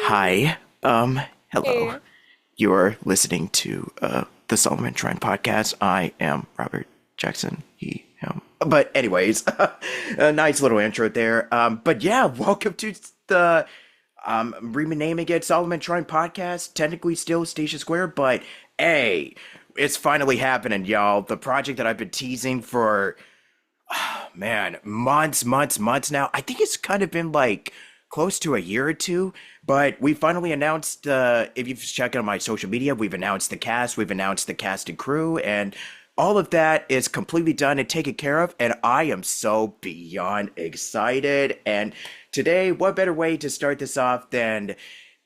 Hi. Hello. Hey. You're listening to the Solomon Shrine podcast. I am Robert Jackson. He, him. But anyways, a nice little intro there. But yeah, welcome to the renaming it Solomon Shrine podcast. Technically still Station Square, but hey, it's finally happening, y'all. The project that I've been teasing for man, months now. I think it's kind of been like close to a year or two, but we finally announced, if you've checked out my social media, we've announced the cast, we've announced the cast and crew, and all of that is completely done and taken care of, and I am so beyond excited. And today, what better way to start this off than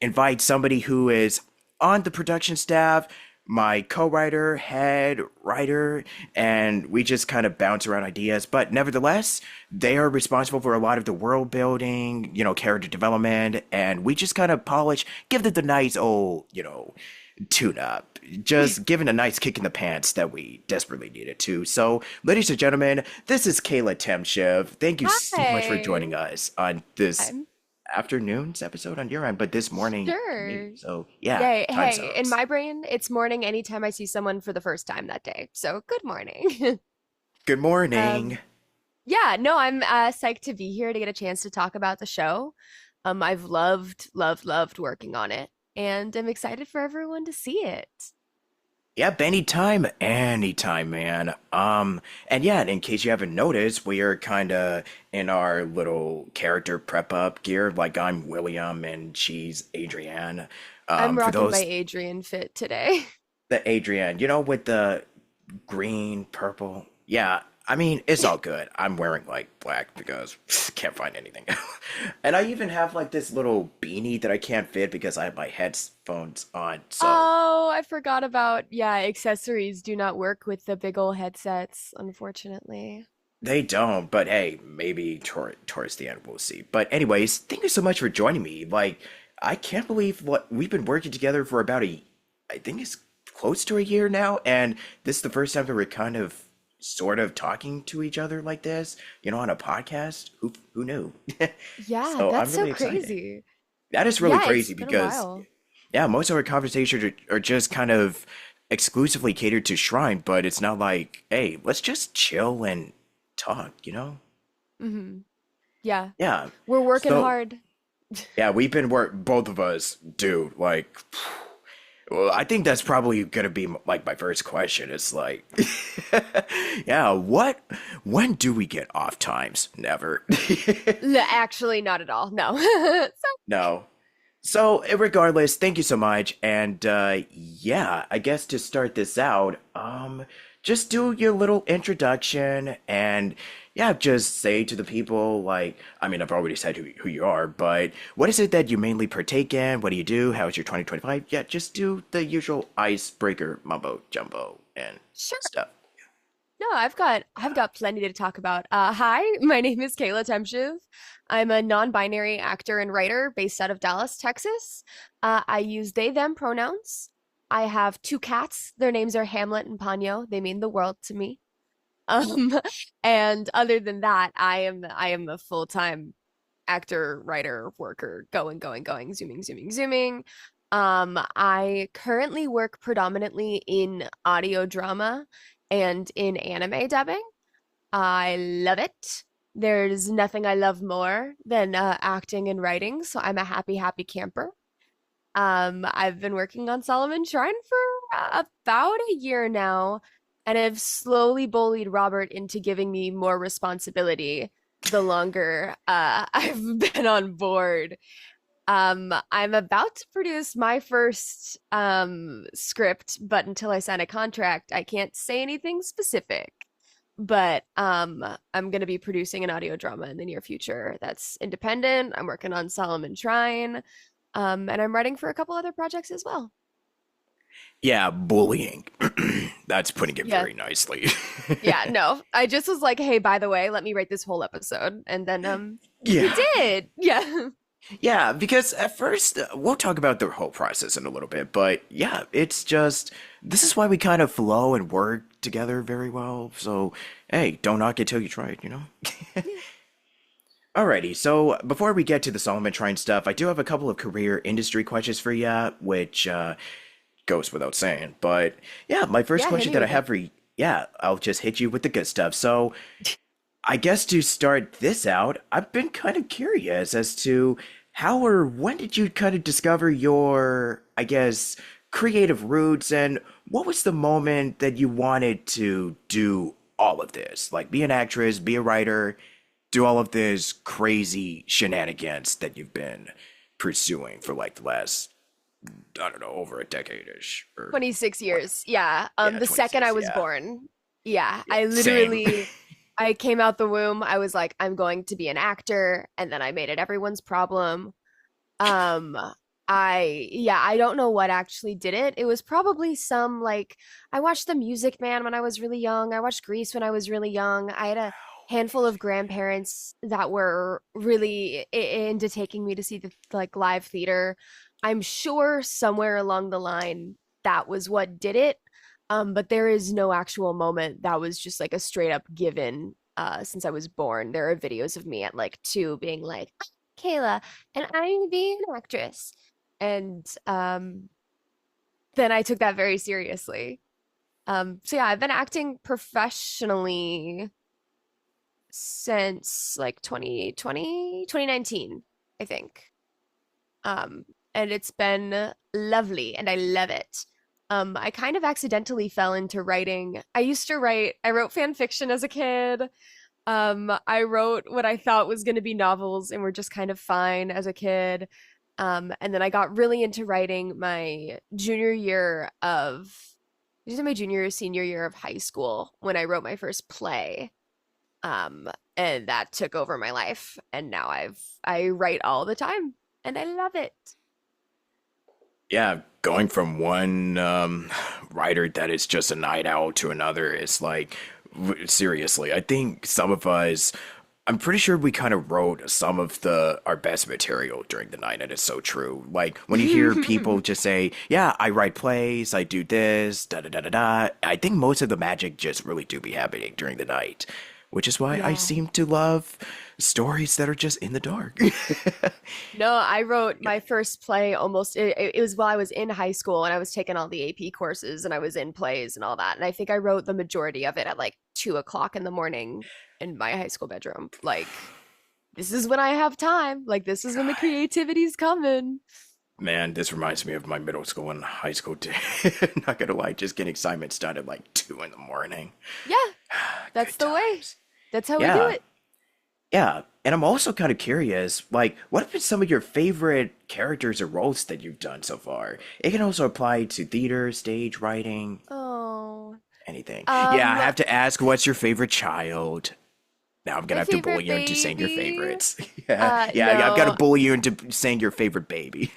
invite somebody who is on the production staff, my co-writer, head writer, and we just kind of bounce around ideas. But nevertheless, they are responsible for a lot of the world building, character development, and we just kind of polish, give it the nice old, tune up, just giving a nice kick in the pants that we desperately needed to. So, ladies and gentlemen, this is Kayla Temshiv. Thank you so much for Hi. joining us on this I'm afternoon's episode on your end, but this morning for me. sure. So, yeah, Yay. time Hey, in zones. my brain, it's morning anytime I see someone for the first time that day. So good morning. Good morning. Um, yeah, no, I'm psyched to be here to get a chance to talk about the show. I've loved working on it, and I'm excited for everyone to see it. Yep, anytime, man. And yeah, in case you haven't noticed, we are kind of in our little character prep up gear. Like I'm William and she's Adrienne. I'm For rocking my those, Adrian fit today. the Adrienne, with the green, purple. Yeah, I mean, it's all good. I'm wearing like black because can't find anything. And I even have like this little beanie that I can't fit because I have my headphones on. So Oh, I forgot about, yeah, accessories do not work with the big old headsets, unfortunately. they don't, but hey, maybe towards the end we'll see. But anyways, thank you so much for joining me. Like, I can't believe what we've been working together for about I think it's close to a year now, and this is the first time that we're kind of sort of talking to each other like this, on a podcast. Who knew? Yeah, So I'm that's so really excited. crazy. That is really Yeah, it's crazy been a because while. yeah, most of our conversations are just kind of exclusively catered to Shrine, but it's not like, hey, let's just chill and talk. Hmm. Yeah, Yeah. we're working So hard. yeah, we've been both of us, dude. Like, well, I think that's probably gonna be like my first question. It's like, yeah, when do we get off times? Never. Actually, not at all. No. So, No. So, regardless, thank you so much. And yeah, I guess to start this out, just do your little introduction and yeah, just say to the people like, I mean, I've already said who you are, but what is it that you mainly partake in? What do you do? How's your 2025? Yeah, just do the usual icebreaker mumbo jumbo and sure. stuff. No, I've got plenty to talk about. Hi, my name is Kayla Temshiv. I'm a non-binary actor and writer based out of Dallas, Texas. I use they them pronouns. I have two cats. Their names are Hamlet and Ponyo. They mean the world to me. Um, and other than that, I am a full-time actor, writer, worker, going, zooming. I currently work predominantly in audio drama and in anime dubbing. I love it. There's nothing I love more than acting and writing, so I'm a happy camper. I've been working on Solomon Shrine for about a year now, and I've slowly bullied Robert into giving me more responsibility the longer I've been on board. I'm about to produce my first script, but until I sign a contract, I can't say anything specific. But I'm gonna be producing an audio drama in the near future that's independent. I'm working on Solomon Shrine, and I'm writing for a couple other projects as well. Yeah, bullying. That's putting it Yeah, very nicely. yeah, no. I just was like, hey, by the way, let me write this whole episode, and then he Yeah. did. Yeah. Yeah, because at first, we'll talk about the whole process in a little bit, but yeah, it's just this is why we kind of flow and work together very well. So, hey, don't knock it till you try it. Alrighty, so before we get to the Solomon Trine stuff, I do have a couple of career industry questions for you, which goes without saying. But yeah, my first Yeah, hit question me that I with it. have for you, yeah, I'll just hit you with the good stuff. So I guess to start this out, I've been kind of curious as to how or when did you kind of discover your, I guess, creative roots, and what was the moment that you wanted to do all of this? Like be an actress, be a writer, do all of this crazy shenanigans that you've been pursuing for like the last, I don't know, over a decade-ish or 26 what? years. Yeah. Yeah, The second I 26. was Yeah. born. Yeah. Yeah, same. I came out the womb. I was like, I'm going to be an actor. And then I made it everyone's problem. Um, I don't know what actually did it. It was probably some like, I watched The Music Man when I was really young. I watched Grease when I was really young. I had a handful of grandparents that were really into taking me to see the like live theater. I'm sure somewhere along the line that was what did it. But there is no actual moment that was just like a straight up given since I was born. There are videos of me at like 2 being like, Kayla, and I'm being an actress. And then I took that very seriously. So yeah, I've been acting professionally since like 2020, 2019, I think. Um, and it's been lovely and I love it. I kind of accidentally fell into writing. I wrote fan fiction as a kid. I wrote what I thought was going to be novels and were just kind of fine as a kid. And then I got really into writing my junior or senior year of high school when I wrote my first play. And that took over my life. And now I write all the time and I love it. Yeah, going from one writer that is just a night owl to another is like, seriously, I think some of us, I'm pretty sure we kind of wrote some of the our best material during the night, and it's so true. Like when you hear people just say, "Yeah, I write plays, I do this, da da da da da," I think most of the magic just really do be happening during the night, which is why I Yeah. seem to love stories that are just in the dark. No, I wrote my first play it was while I was in high school and I was taking all the AP courses and I was in plays and all that. And I think I wrote the majority of it at like 2 o'clock in the morning in my high school bedroom. Like, this is when I have time. Like, this is when the creativity's coming. Man, this reminds me of my middle school and high school day. Not gonna lie, just getting assignments done at like 2 in the morning. Yeah, that's Good the way. times. That's how we do Yeah, it. yeah. And I'm also kind of curious, like, what have been some of your favorite characters or roles that you've done so far? It can also apply to theater, stage, writing, Oh. anything. Yeah, I Um, have to ask, what's your favorite child? Now I'm gonna my have to bully favorite you into saying your baby. favorites. Yeah, yeah, I've got to No. bully you into saying your favorite baby.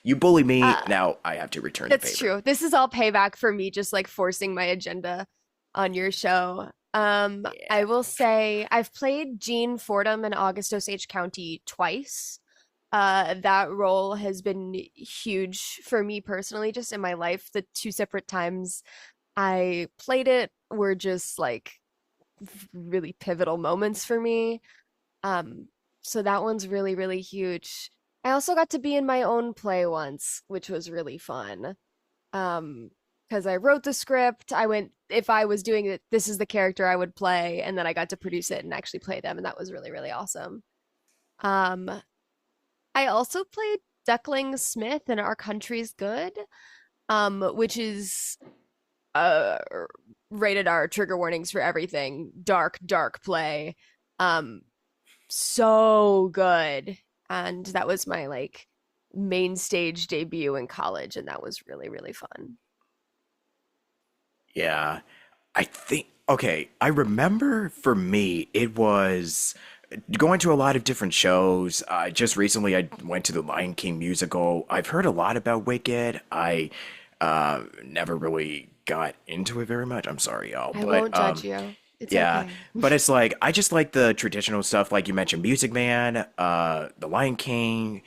You bully me, Uh, now I have to return the That's favor. true. This is all payback for me just like forcing my agenda on your show. I Yeah. will say I've played Jean Fordham in August Osage County twice. That role has been huge for me personally, just in my life. The two separate times I played it were just like really pivotal moments for me. Um, so that one's really, really huge. I also got to be in my own play once, which was really fun. Um, because I wrote the script, I went if I was doing it, this is the character I would play, and then I got to produce it and actually play them, and that was really, really awesome. Um, I also played Duckling Smith in Our Country's Good, which is uh rated R trigger warnings for everything. Dark, dark play. Um, so good. And that was my like main stage debut in college, and that was really, really fun. Yeah. I think, okay, I remember for me, it was going to a lot of different shows. Just recently, I went to the Lion King musical. I've heard a lot about Wicked. I never really got into it very much. I'm sorry, y'all. I But won't judge you. It's yeah, okay. but it's like I just like the traditional stuff, like you mentioned, Music Man, The Lion King,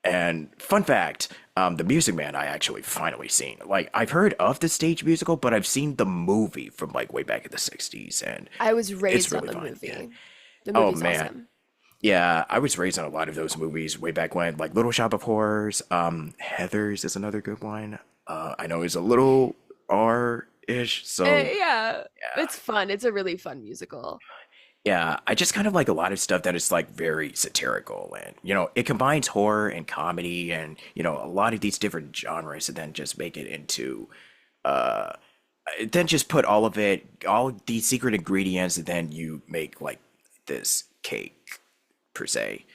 and fun fact, the Music Man I actually finally seen. Like I've heard of the stage musical, but I've seen the movie from like way back in the '60s, and I was it's raised on really the fun. Yeah. movie. The Oh movie's man, awesome. Yeah, I was raised on a lot of those movies way back when, like Little Shop of Horrors. Heathers is another good one. I know it's a little R-ish, so Yeah, yeah. it's fun. It's a really fun musical. Yeah, I just kind of like a lot of stuff that is like very satirical and it combines horror and comedy and a lot of these different genres and then just make it into uh then just put all these secret ingredients and then you make like this cake per se.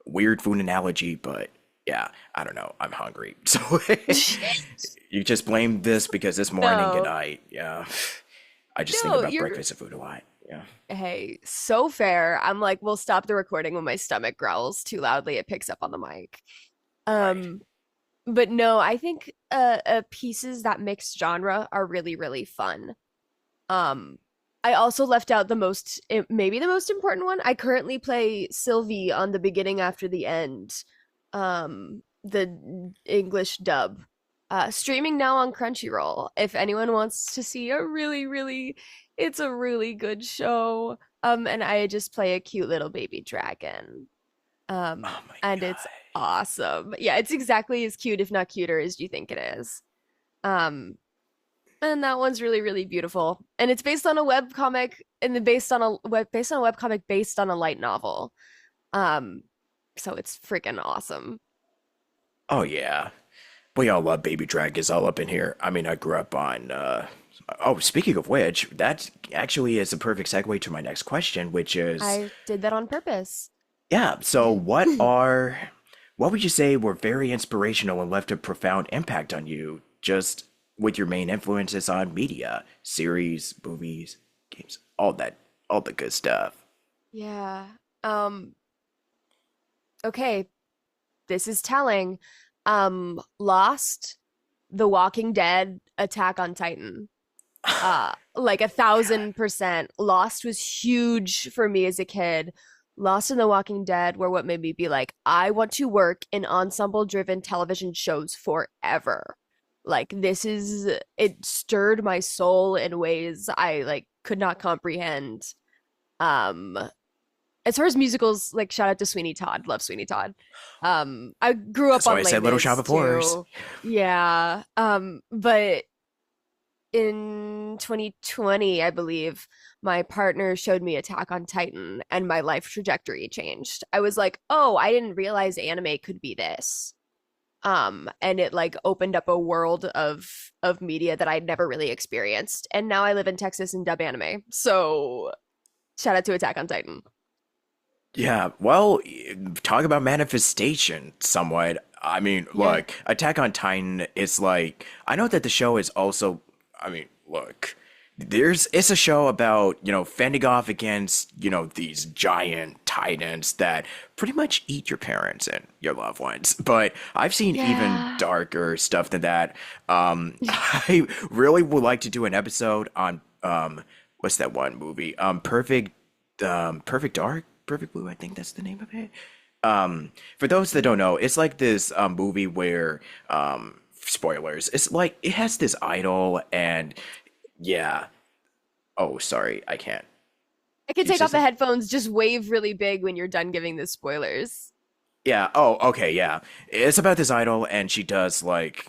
Weird food analogy, but yeah, I don't know. I'm hungry. So you just blame this because this morning and No, yeah, I just think no, about you're breakfast and food a lot. Yeah. hey, so fair. I'm like, we'll stop the recording when my stomach growls too loudly. It picks up on the mic. Right. Um, but no, I think pieces that mix genre are really, really fun. Um, I also left out maybe the most important one. I currently play Sylvie on the beginning after the end, the English dub. Streaming now on Crunchyroll. If anyone wants to see it's a really good show. And I just play a cute little baby dragon. Oh my And it's God. awesome. Yeah, it's exactly as cute, if not cuter, as you think it is. Um, and that one's really, really beautiful. And it's based on a web comic and then based on a web comic based on a light novel. Um, so it's freaking awesome. Oh yeah. We all love baby dragons all up in here. I mean, I grew up on oh, speaking of which, that actually is a perfect segue to my next question, which is I did that on purpose. yeah, so what would you say were very inspirational and left a profound impact on you just with your main influences on media, series, movies, games, all the good stuff. Yeah. Um, okay, this is telling. Lost, The Walking Dead, Attack on Titan. Like 1,000%. Lost was huge for me as a kid. Lost and The Walking Dead were what made me be like, I want to work in ensemble driven television shows forever. Like it stirred my soul in ways I like could not comprehend. Um, as far as musicals, like shout out to Sweeney Todd, love Sweeney Todd. I grew up That's why on I Les said Little Shop Mis of Horrors. too. Yeah. But in 2020, I believe, my partner showed me Attack on Titan and my life trajectory changed. I was like, "Oh, I didn't realize anime could be this." And it like opened up a world of media that I'd never really experienced. And now I live in Texas and dub anime. So, shout out to Attack on Titan. Yeah, well, talk about manifestation somewhat. I mean, Yeah. look, Attack on Titan is like, I know that the show is also, I mean, look, it's a show about, fending off against, these giant titans that pretty much eat your parents and your loved ones. But I've seen even Yeah. darker stuff than that. I really would like to do an episode on, what's that one movie? Perfect Dark, Perfect Blue, I think that's the name of it. For those that don't know, it's like this movie where spoilers. It's like it has this idol and yeah. Oh, sorry, I can't. I can Can you take say off the something? headphones, just wave really big when you're done giving the spoilers. Yeah. Oh, okay. Yeah. It's about this idol, and she does like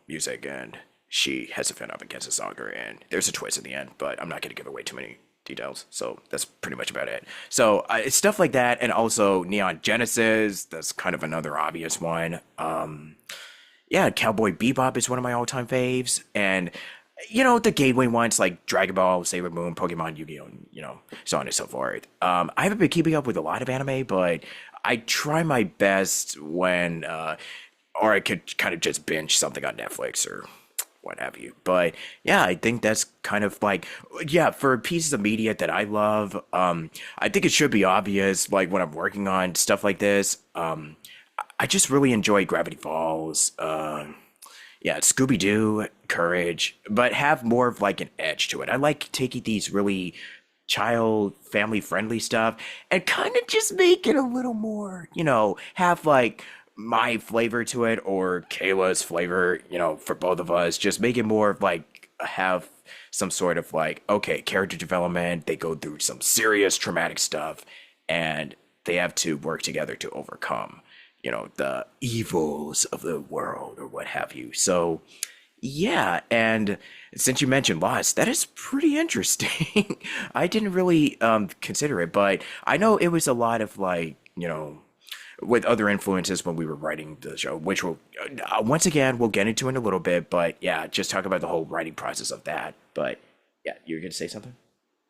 music, and she has to fend up against a stalker, and there's a twist at the end, but I'm not gonna give away too many details. So that's pretty much about it. So it's stuff like that, and also Neon Genesis. That's kind of another obvious one. Yeah, Cowboy Bebop is one of my all-time faves, and the gateway ones like Dragon Ball, Sailor Moon, Pokemon, Yu-Gi-Oh, and, so on and so forth. I haven't been keeping up with a lot of anime, but I try my best when, or I could kind of just binge something on Netflix or what have you. But yeah, I think that's kind of like, yeah, for pieces of media that I love, I think it should be obvious, like when I'm working on stuff like this. I just really enjoy Gravity Falls. Yeah, Scooby Doo, Courage, but have more of like an edge to it. I like taking these really child, family friendly stuff and kind of just make it a little more, have like my flavor to it or Kayla's flavor, for both of us. Just make it more of like have some sort of like, okay, character development. They go through some serious traumatic stuff and they have to work together to overcome, the evils of the world or what have you. So, yeah, and since you mentioned Lost, that is pretty interesting. I didn't really consider it, but I know it was a lot of like, with other influences when we were writing the show, which will once again we'll get into in a little bit. But yeah, just talk about the whole writing process of that. But yeah, you're gonna say something?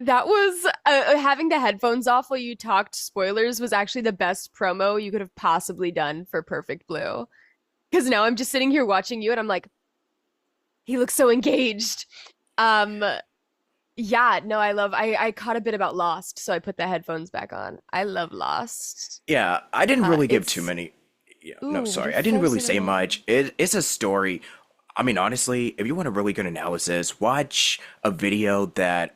That was having the headphones off while you talked spoilers was actually the best promo you could have possibly done for Perfect Blue. Because now I'm just sitting here watching you and I'm like, he looks so engaged. Um, yeah, no, I caught a bit about Lost, so I put the headphones back on. I love Lost. Yeah, I didn't really give too It's many. Yeah, no, ooh, sorry, you're I didn't really forcing a say hand. much. It's a story. I mean, honestly, if you want a really good analysis, watch a video that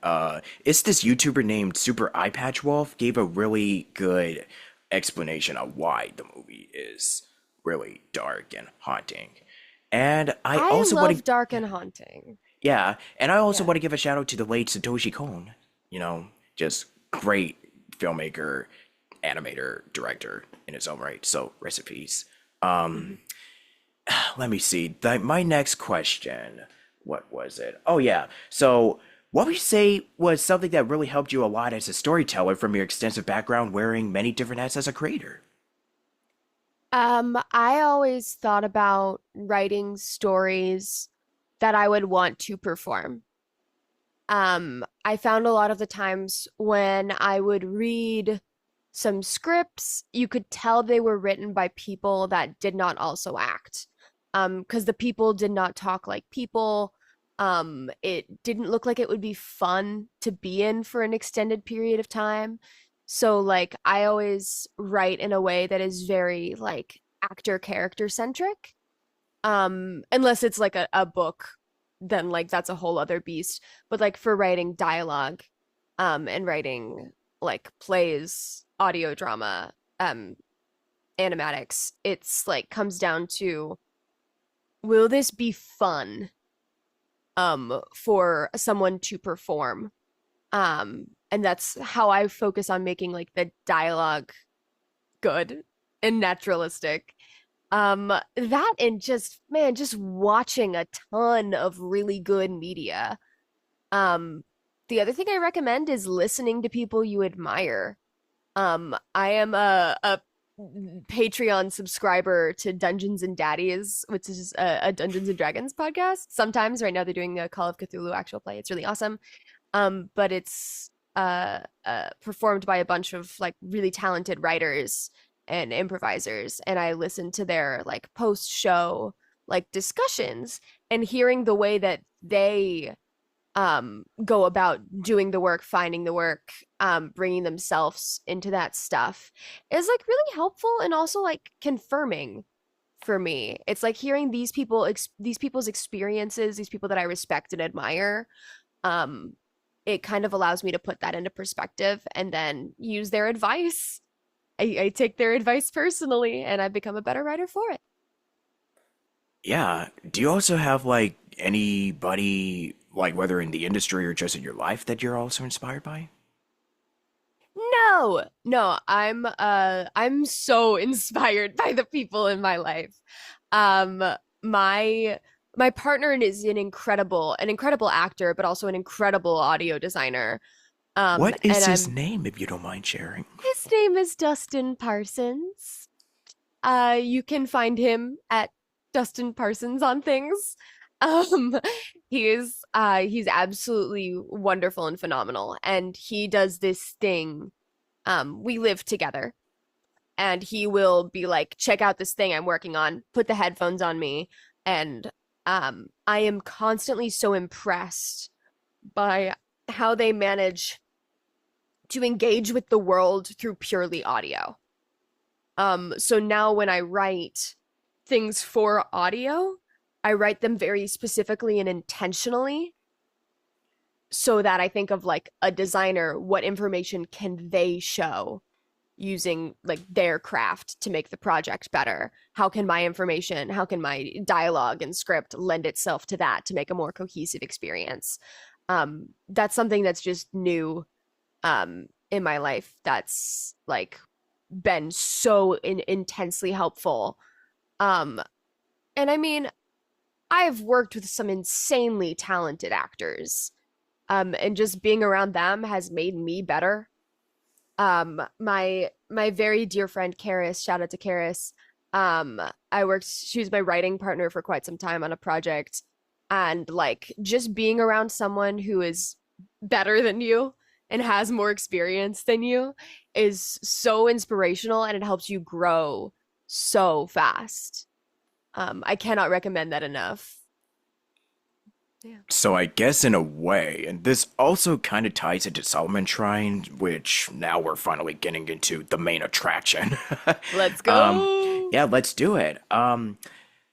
it's this YouTuber named Super Eye Patch Wolf gave a really good explanation of why the movie is really dark and haunting. And I I also want to, love Dark and Haunting. yeah, and I also Yeah. want to give a shout out to the late Satoshi Kon. Just great filmmaker, animator, director in his own right. So recipes. Mhm. Let me see. My next question. What was it? Oh yeah. So what would you say was something that really helped you a lot as a storyteller from your extensive background wearing many different hats as a creator? I always thought about writing stories that I would want to perform. I found a lot of the times when I would read some scripts, you could tell they were written by people that did not also act. Because the people did not talk like people. It didn't look like it would be fun to be in for an extended period of time. So like I always write in a way that is very like actor character centric. Unless it's like a book, then like that's a whole other beast. But like for writing dialogue, and writing like plays, audio drama, animatics, it's like comes down to will this be fun for someone to perform? And that's how I focus on making like the dialogue good and naturalistic. That and just man, just watching a ton of really good media. Um, the other thing I recommend is listening to people you admire. I am a Patreon subscriber to Dungeons and Daddies, which is a Dungeons and Dragons podcast. Sometimes right now they're doing a Call of Cthulhu actual play. It's really awesome. But it's performed by a bunch of like really talented writers and improvisers, and I listen to their like post show like discussions and hearing the way that they go about doing the work, finding the work, bringing themselves into that stuff is like really helpful and also like confirming for me. It's like hearing these people's experiences, these people that I respect and admire. Um, it kind of allows me to put that into perspective and then use their advice. I take their advice personally and I've become a better writer for it. Yeah. Do you also have like anybody, like whether in the industry or just in your life, that you're also inspired by? No, no, I'm so inspired by the people in my life. Um my my partner is an incredible actor, but also an incredible audio designer. What And is his I'm name, if you don't mind sharing? his name is Dustin Parsons. You can find him at Dustin Parsons on things. Um, he's absolutely wonderful and phenomenal, and he does this thing. We live together, and he will be like, "Check out this thing I'm working on. Put the headphones on me," and I am constantly so impressed by how they manage to engage with the world through purely audio. So now when I write things for audio, I write them very specifically and intentionally so that I think of like a designer, what information can they show using like their craft to make the project better? How can my information, how can my dialogue and script lend itself to that to make a more cohesive experience? That's something that's just new in my life that's like been so intensely helpful. Um, and I mean, I've worked with some insanely talented actors. And just being around them has made me better. My very dear friend Karis, shout out to Karis. She was my writing partner for quite some time on a project, and like just being around someone who is better than you and has more experience than you is so inspirational, and it helps you grow so fast. I cannot recommend that enough. Yeah. So I guess in a way, and this also kind of ties into Solomon Shrine, which now we're finally getting into the main attraction. Let's um, go. yeah, let's do it.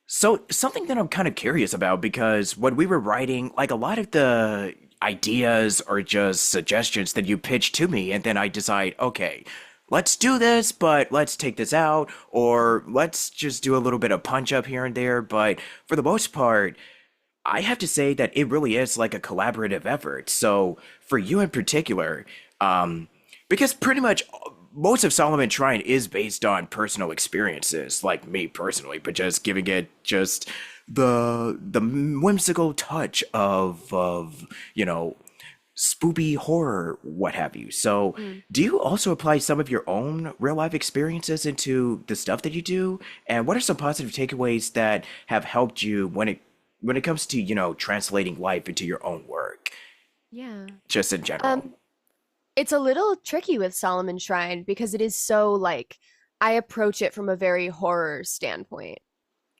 So something that I'm kind of curious about because when we were writing, like a lot of the ideas or just suggestions that you pitch to me, and then I decide, okay, let's do this, but let's take this out, or let's just do a little bit of punch up here and there. But for the most part, I have to say that it really is like a collaborative effort. So for you in particular, because pretty much most of Solomon Shrine is based on personal experiences, like me personally, but just giving it just the whimsical touch of spoopy horror, what have you. So Mm. do you also apply some of your own real life experiences into the stuff that you do? And what are some positive takeaways that have helped you when it comes to, translating life into your own work, Yeah. just in general? Um, it's a little tricky with Solomon Shrine because it is so like I approach it from a very horror standpoint.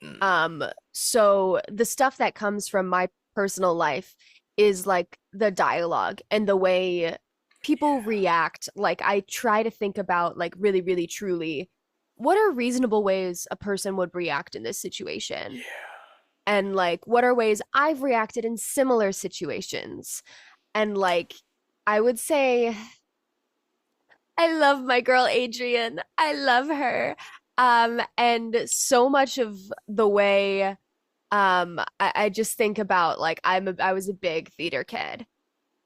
Mm, Um, so the stuff that comes from my personal life is like the dialogue and the way people react. Like I try to think about like really, really truly, what are reasonable ways a person would react in this situation? And like what are ways I've reacted in similar situations? And like I would say I love my girl Adrian. I love her. And so much of the way I just think about like I was a big theater kid,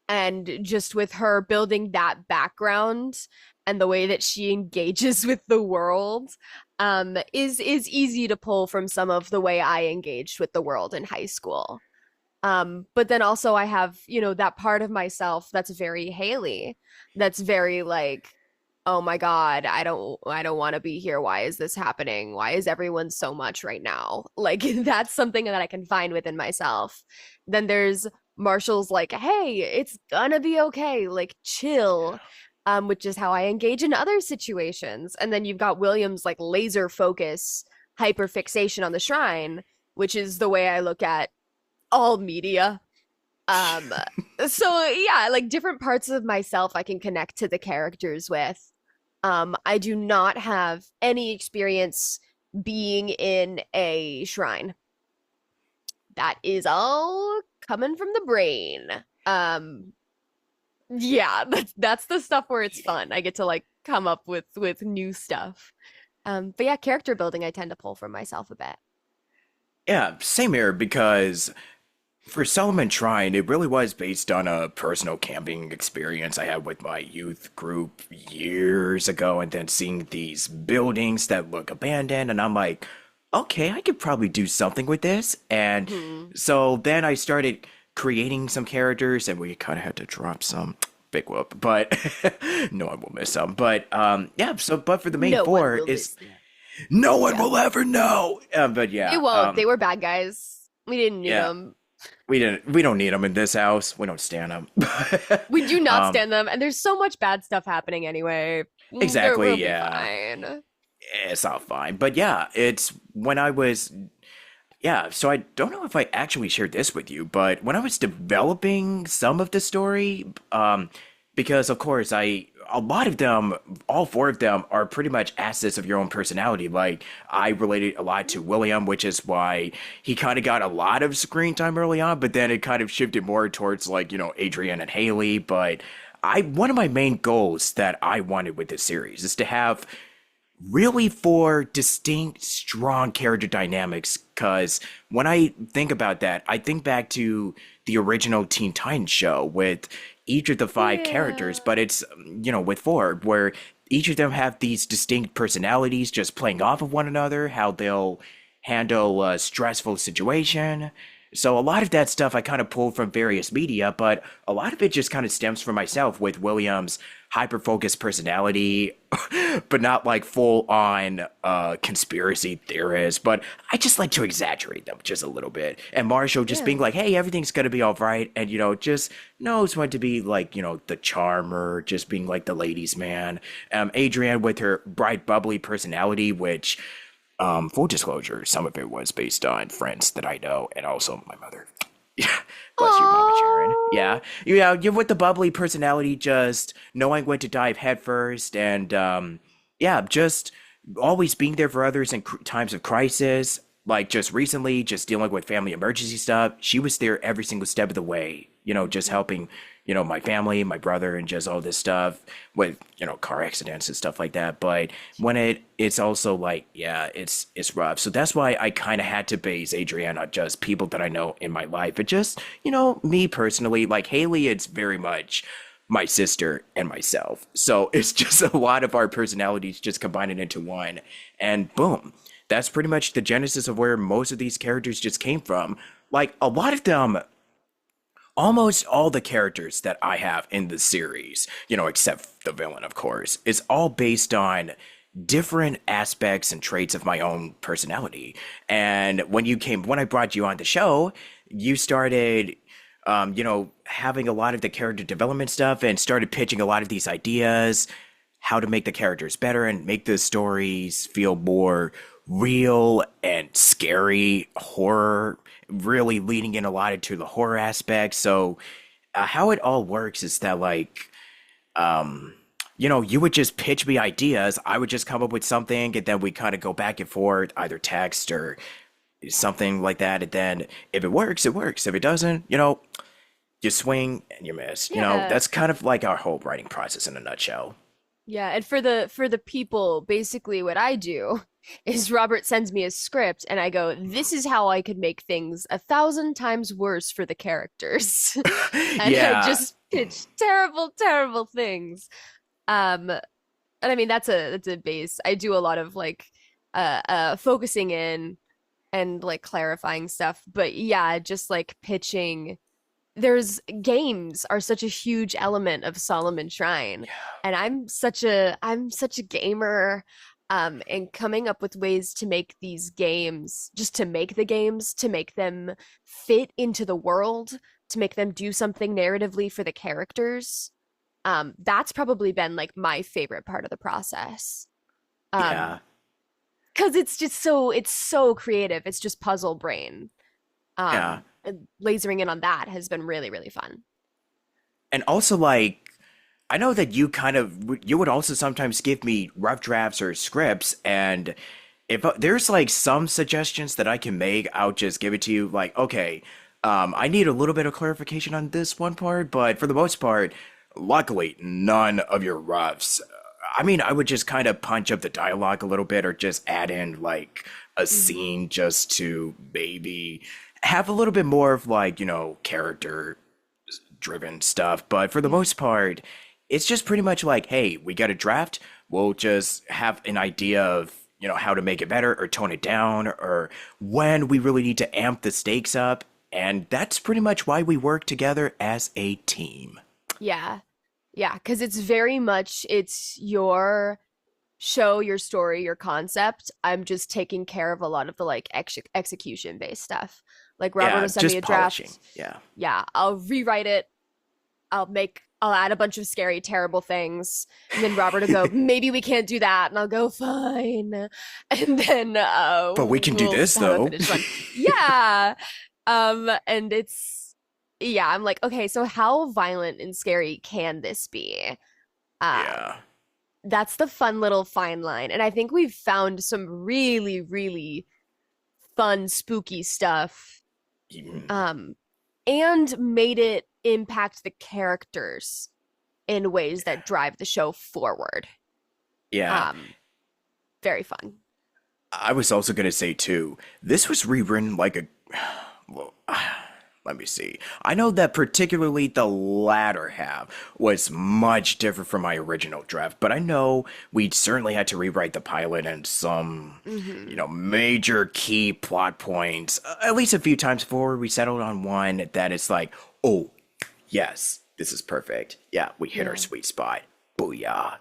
and just with her building that background and the way that she engages with the world is easy to pull from some of the way I engaged with the world in high school. But then also I have, that part of myself that's very Haley, that's very like, oh my God, I don't want to be here. Why is this happening? Why is everyone so much right now? Like that's something that I can find within myself. Then there's Marshall's like, hey, it's gonna be okay, like chill. Which is how I engage in other situations. And then you've got William's like laser focus, hyper fixation on the shrine, which is the way I look at all media. Um, so yeah, like different parts of myself I can connect to the characters with. I do not have any experience being in a shrine. That is all coming from the brain. Um, yeah, that's the stuff where it's fun. I get to like come up with new stuff. But yeah, character building I tend to pull from myself a bit. yeah, same here because for Solomon Shrine, it really was based on a personal camping experience I had with my youth group years ago, and then seeing these buildings that look abandoned, and I'm like, okay, I could probably do something with this. And Hmm. so then I started creating some characters, and we kind of had to drop some. Big whoop, but no one will miss some. But yeah. So, but for the main No one four will is listen. no one Yeah. will ever know. But They yeah, won't. They were bad guys. We didn't need yeah. them. We don't need them in this house. We don't stand them. We do not um, stand them, and there's so much bad stuff happening anyway. exactly. We'll be Yeah, fine. it's all fine. But yeah, it's when I was yeah. So I don't know if I actually shared this with you, but when I was developing some of the story, because of course a lot of them, all four of them are pretty much assets of your own personality. Like I related a lot to William, which is why he kind of got a lot of screen time early on, but then it kind of shifted more towards like, Adrian and Haley. But one of my main goals that I wanted with this series is to have really four distinct, strong character dynamics. Because when I think about that, I think back to the original Teen Titans show with each of the five characters, Yeah. but it's, with four, where each of them have these distinct personalities just playing off of one another, how they'll handle a stressful situation. So a lot of that stuff I kind of pulled from various media, but a lot of it just kind of stems from myself with William's hyper-focused personality, but not like full-on conspiracy theorist. But I just like to exaggerate them just a little bit. And Marshall just Yeah. being like, "Hey, everything's gonna be all right," and just knows when to be like, the charmer, just being like the ladies' man. Adrienne with her bright, bubbly personality, which full disclosure, some of it was based on friends that I know and also my mother. Yeah. Bless you, Mama Sharon. Yeah. Oh, You're with the bubbly personality, just knowing when to dive headfirst and yeah, just always being there for others in times of crisis. Like just recently, just dealing with family emergency stuff. She was there every single step of the way, just helping, my family, my brother, and just all this stuff with, car accidents and stuff like that. But when it's also like, yeah, it's rough. So that's why I kind of had to base Adrienne on just people that I know in my life. But just, me personally, like Haley, it's very much my sister and myself. So it's just a lot of our personalities just combining into one. And boom, that's pretty much the genesis of where most of these characters just came from. Like a lot of them, almost all the characters that I have in the series, except the villain, of course, is all based on different aspects and traits of my own personality. And when I brought you on the show, you started, having a lot of the character development stuff and started pitching a lot of these ideas, how to make the characters better and make the stories feel more real and scary, horror, really leaning in a lot into the horror aspect. So, how it all works is that, like, you would just pitch me ideas, I would just come up with something, and then we kind of go back and forth, either text or something like that. And then if it works, it works. If it doesn't, you swing and you miss. yeah. That's kind of like our whole writing process in a nutshell. Yeah, and for the people, basically what I do is Robert sends me a script and I go, "This is how I could make things 1,000 times worse for the characters." And I Yeah, just pitch terrible, terrible things. And I mean that's a base. I do a lot of like focusing in and like clarifying stuff. But yeah, just like pitching there's games are such a huge element of Solomon Shrine, and I'm such a gamer, and coming up with ways to make these games, just to make the games, to make them fit into the world, to make them do something narratively for the characters. That's probably been like my favorite part of the process. yeah, Because it's so creative. It's just puzzle brain. yeah. And lasering in on that has been really, really fun. And also, like, I know that you would also sometimes give me rough drafts or scripts, and if there's like some suggestions that I can make, I'll just give it to you. Like, okay, I need a little bit of clarification on this one part, but for the most part, luckily, none of your roughs. I mean, I would just kind of punch up the dialogue a little bit, or just add in like a Mhm. scene just to maybe have a little bit more of like, character driven stuff. But for the Yeah. most part, it's just pretty much like, hey, we got a draft. We'll just have an idea of, how to make it better or tone it down or when we really need to amp the stakes up. And that's pretty much why we work together as a team. Yeah. Yeah, because it's very much it's your show, your story, your concept. I'm just taking care of a lot of the like execution based stuff. Like Robert Yeah, will send me just a polishing. draft. Yeah. Yeah, I'll rewrite it. I'll add a bunch of scary, terrible things. And then Robert will go, maybe we can't do that. And I'll go, fine. And then But we can do we'll this have a though. finished one. Yeah. And yeah, I'm like, okay, so how violent and scary can this be? Um, Yeah. that's the fun little fine line. And I think we've found some really, really fun, spooky stuff. Mm. Um, and made it impact the characters in ways that drive the show forward. Yeah. Um, very fun. I was also gonna say too, this was rewritten like a well, let me see. I know that particularly the latter half was much different from my original draft, but I know we certainly had to rewrite the pilot and some, Hmm. major key plot points, at least a few times before we settled on one that it's like, oh, yes, this is perfect. Yeah, we hit our Yeah. sweet spot. Booyah.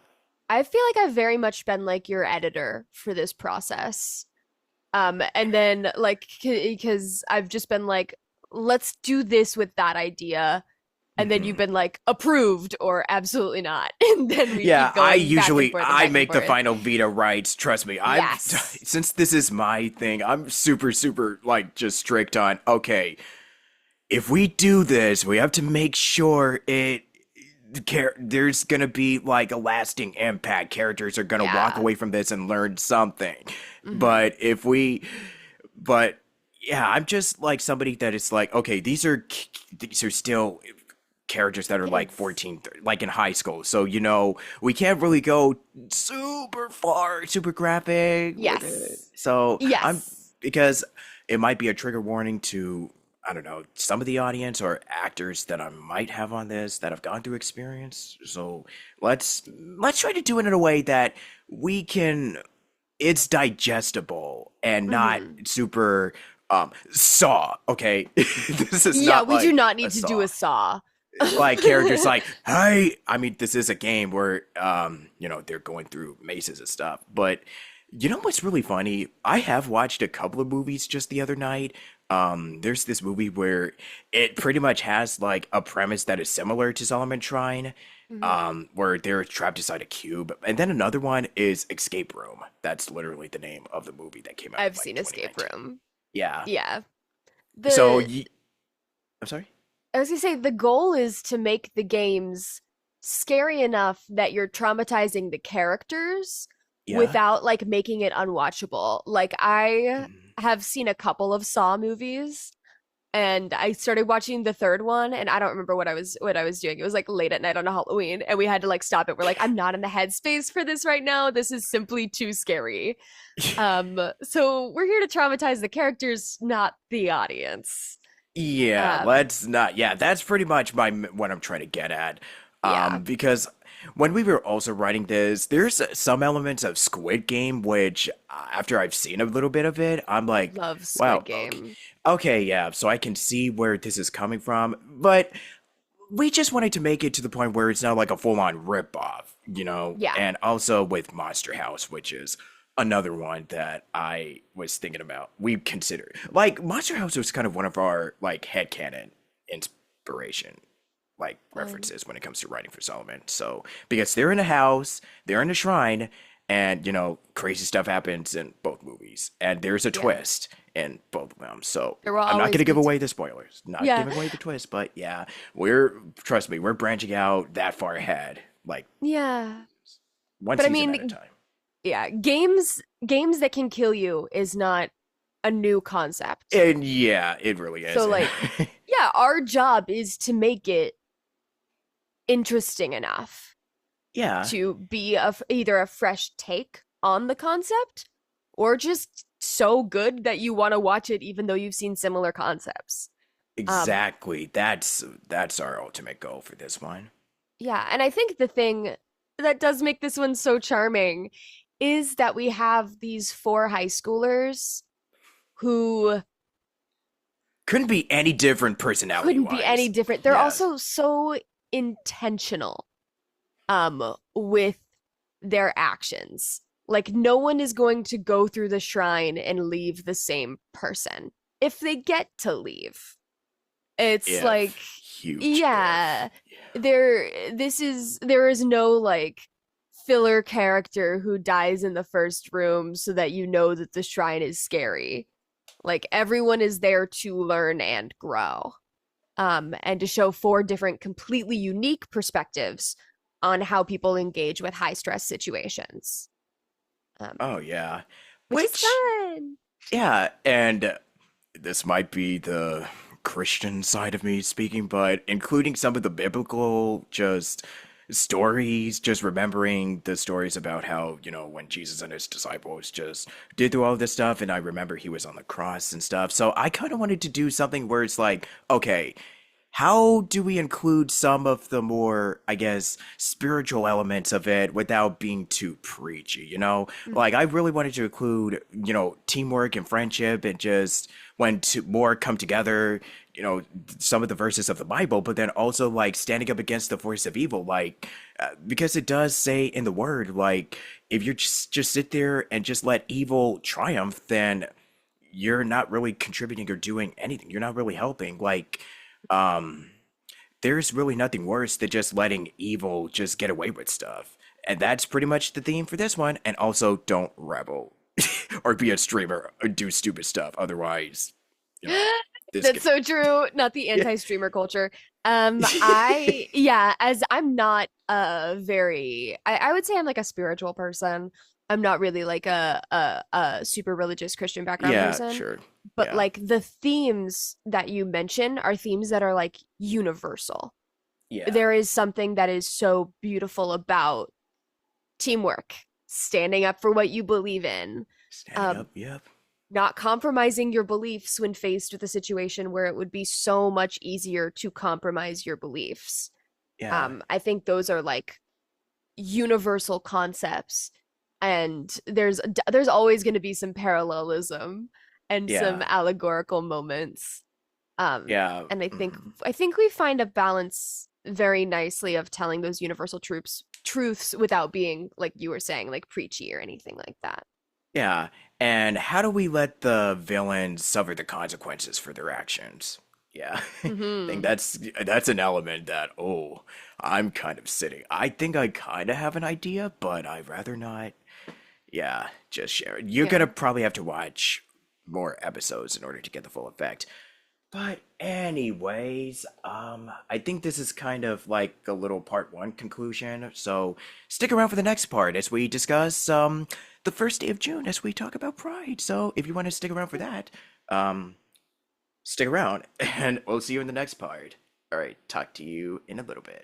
I feel like I've very much been like your editor for this process. And then like because I've just been like, let's do this with that idea. And then you've Mhm. been like approved or absolutely not. And then we Yeah, keep going back and forth and I back and make the forth. final veto rights. Trust me. I've Yes. since this is my thing, I'm super like just strict on, okay, if we do this, we have to make sure there's gonna be like a lasting impact. Characters are gonna walk Yeah. away from this and learn something. Hmm. But if we but yeah, I'm just like somebody that is like, okay, these are still characters that are like Kids. 14, like in high school. So, we can't really go super far, super graphic with it. Yes. So, Yes. because it might be a trigger warning to, I don't know, some of the audience or actors that I might have on this that have gone through experience. So, let's try to do it in a way that we can it's digestible and not Hmm. super saw, okay? This is Yeah, not we do like not a need to do saw. a saw. Like characters like, hey, I mean, this is a game where they're going through mazes and stuff. But you know what's really funny? I have watched a couple of movies just the other night. There's this movie where it pretty much has like a premise that is similar to Solomon Shrine, Hmm. where they're trapped inside a cube. And then another one is Escape Room. That's literally the name of the movie that came out in I've like seen Escape 2019. Room. Yeah. Yeah. So, The I'm sorry? I was gonna say the goal is to make the games scary enough that you're traumatizing the characters Yeah. without like making it unwatchable. Like I Mhm. have seen a couple of Saw movies and I started watching the third one and I don't remember what I was doing. It was like late at night on a Halloween and we had to like stop it. We're like, I'm not in the headspace for this right now. This is simply too scary. So we're here to traumatize the characters, not the audience. Yeah, Um, let's not. Yeah, that's pretty much what I'm trying to get at. yeah. Because when we were also writing this, there's some elements of Squid Game which, after I've seen a little bit of it, I'm like, Love wow, Squid okay, Game. okay, yeah. So I can see where this is coming from, but we just wanted to make it to the point where it's not like a full-on rip-off. Yeah. And also with Monster House, which is another one that I was thinking about. We considered like Monster House was kind of one of our like headcanon inspiration like Um, references when it comes to writing for Solomon. So because they're in a house, they're in a shrine, and crazy stuff happens in both movies, and there's a yeah. twist in both of them. So There will I'm not going always to give be away the spoilers, not yeah. giving away the twist, but yeah, we're trust me, we're branching out that far ahead, like Yeah. one But I season at a mean, time. yeah, games that can kill you is not a new concept. And yeah, it really So isn't. like, yeah, our job is to make it interesting enough Yeah, to be either a fresh take on the concept or just so good that you want to watch it even though you've seen similar concepts. Um, exactly. That's our ultimate goal for this one. yeah, and I think the thing that does make this one so charming is that we have these four high schoolers who Couldn't be any different personality couldn't be any wise. different. They're Yes, also so intentional with their actions. Like no one is going to go through the shrine and leave the same person if they get to leave. It's like if huge if. yeah, there is no like filler character who dies in the first room so that you know that the shrine is scary. Like everyone is there to learn and grow. And to show four different completely unique perspectives on how people engage with high stress situations. Um, Oh yeah, which is which fun. yeah, and this might be the Christian side of me speaking, but including some of the biblical just stories, just remembering the stories about how, when Jesus and his disciples just did through all this stuff, and I remember he was on the cross and stuff. So I kind of wanted to do something where it's like, okay, how do we include some of the more, I guess, spiritual elements of it without being too preachy, you know? Like, I really wanted to include, teamwork and friendship and just when more come together, some of the verses of the Bible, but then also like standing up against the force of evil, like, because it does say in the word, like, if you just sit there and just let evil triumph, then you're not really contributing or doing anything. You're not really helping. Like, um, there's really nothing worse than just letting evil just get away with stuff. And that's pretty much the theme for this one. And also, don't rebel or be a streamer or do stupid stuff. Otherwise, you know, this That's could, so true. Not the yeah. anti-streamer culture. Yeah, as I'm not a very, I would say I'm like a spiritual person. I'm not really like a super religious Christian background Yeah, person, sure. but Yeah. like the themes that you mention are themes that are like universal. Yeah. There is something that is so beautiful about teamwork, standing up for what you believe in, Standing um, up. Yep. not compromising your beliefs when faced with a situation where it would be so much easier to compromise your beliefs. Yeah. I think those are like universal concepts, and there's always going to be some parallelism and some Yeah. allegorical moments. Yeah. And Mhm. I think we find a balance very nicely of telling those universal truths without being like you were saying, like preachy or anything like that. Yeah. And how do we let the villains suffer the consequences for their actions? Yeah. I think Hmm. that's an element that, oh, I'm kind of sitting. I think I kind of have an idea, but I'd rather not. Yeah, just share it. You're gonna Yeah. probably have to watch more episodes in order to get the full effect. But anyways, I think this is kind of like a little part one conclusion. So stick around for the next part as we discuss the first day of June as we talk about Pride. So if you want to stick around for that, um, stick around and we'll see you in the next part. All right, talk to you in a little bit.